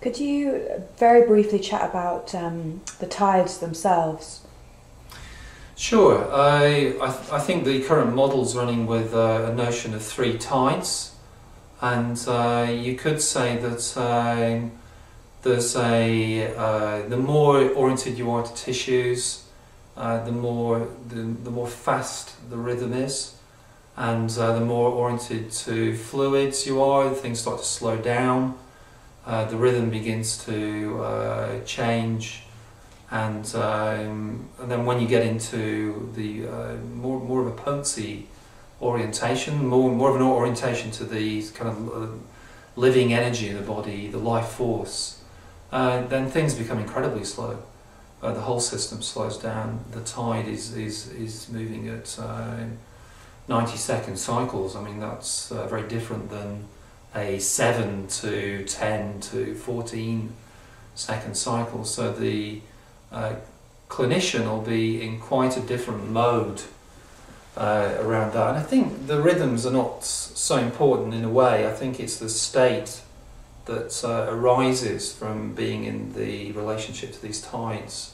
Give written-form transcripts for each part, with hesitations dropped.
Could you very briefly chat about the tides themselves? Sure. I think the current model's running with a notion of 3 tides, and you could say that there's the more oriented you are to tissues, the more fast the rhythm is, and the more oriented to fluids you are, things start to slow down. The rhythm begins to change, and then when you get into the more of a potency orientation, more of an orientation to the kind of living energy of the body, the life force, then things become incredibly slow. The whole system slows down. The tide is moving at 90-second cycles. I mean, that's very different than a 7 to 10 to 14 second cycle. So the clinician will be in quite a different mode around that. And I think the rhythms are not so important in a way. I think it's the state that arises from being in the relationship to these tides.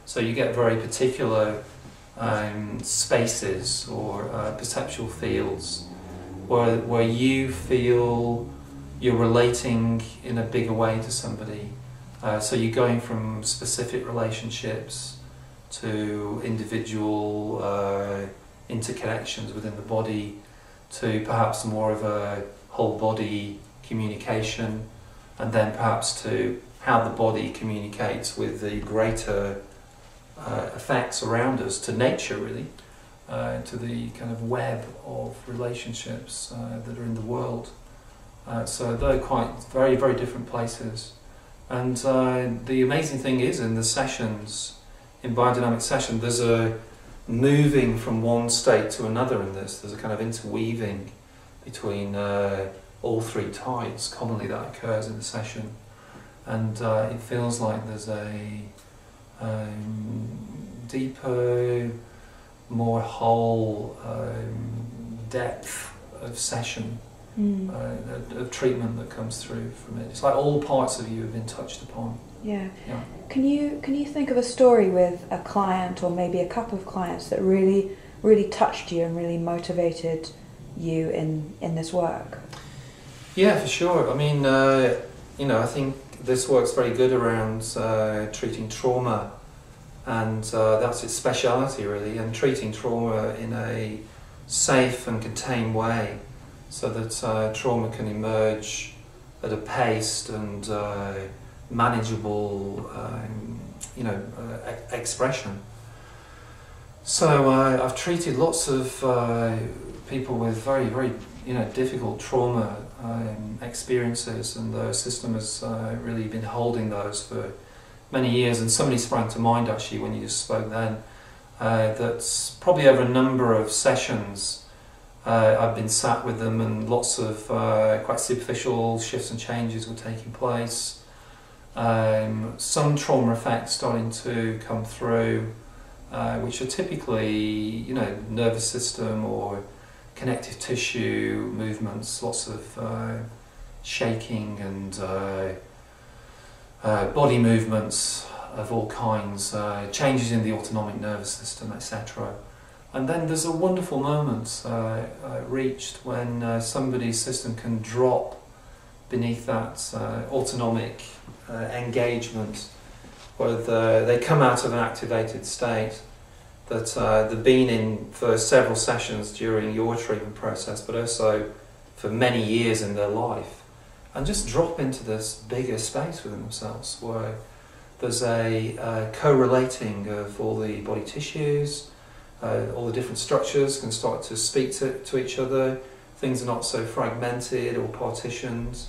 So you get very particular spaces or perceptual fields where you feel you're relating in a bigger way to somebody. So you're going from specific relationships to individual interconnections within the body to perhaps more of a whole body communication, and then perhaps to how the body communicates with the greater effects around us, to nature really, to the kind of web of relationships that are in the world. So they're quite very, very different places. And the amazing thing is, in the sessions, in biodynamic session, there's a moving from one state to another in this. There's a kind of interweaving between all 3 tides. Commonly that occurs in the session. And it feels like there's a deeper, more whole depth of session, of treatment that comes through from it. It's like all parts of you have been touched upon. Yeah. Can you think of a story with a client or maybe a couple of clients that really touched you and really motivated you in this work? Yeah, for sure. I mean, I think this works very good around treating trauma, and that's its speciality really, and treating trauma in a safe and contained way, so that trauma can emerge at a paced and manageable, expression. So I've treated lots of people with very, very, difficult trauma experiences, and the system has really been holding those for many years. And somebody sprang to mind actually when you just spoke then, that's probably over a number of sessions I've been sat with them, and lots of quite superficial shifts and changes were taking place. Some trauma effects starting to come through, which are typically, nervous system or connective tissue movements, lots of shaking and body movements of all kinds, changes in the autonomic nervous system, etc. And then there's a wonderful moment reached when somebody's system can drop beneath that autonomic engagement, where they come out of an activated state that they've been in for several sessions during your treatment process, but also for many years in their life, and just drop into this bigger space within themselves where there's a co-relating of all the body tissues, all the different structures can start to speak to each other, things are not so fragmented or partitioned,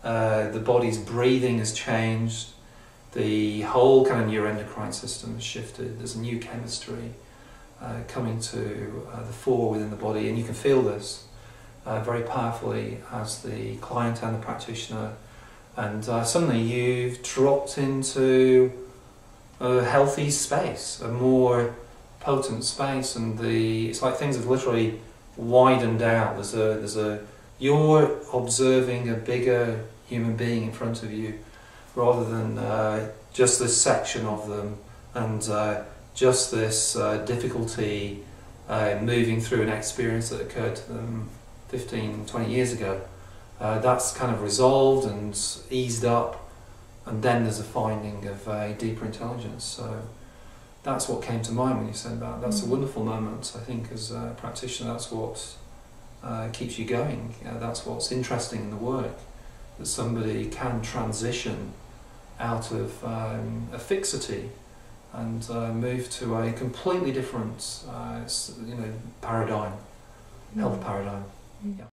the body's breathing has changed, the whole kind of neuroendocrine system has shifted, there's a new chemistry coming to the fore within the body, and you can feel this very powerfully as the client and the practitioner, and suddenly you've dropped into a healthy space, a more potent space, and it's like things have literally widened out. You're observing a bigger human being in front of you, rather than just this section of them and just this difficulty moving through an experience that occurred to them 15, 20 years ago. That's kind of resolved and eased up, and then there's a finding of a deeper intelligence. So that's what came to mind when you said that. That's a wonderful moment, I think, as a practitioner. That's what keeps you going. That's what's interesting in the work, that somebody can transition out of a fixity and move to a completely different paradigm, health paradigm. Yeah.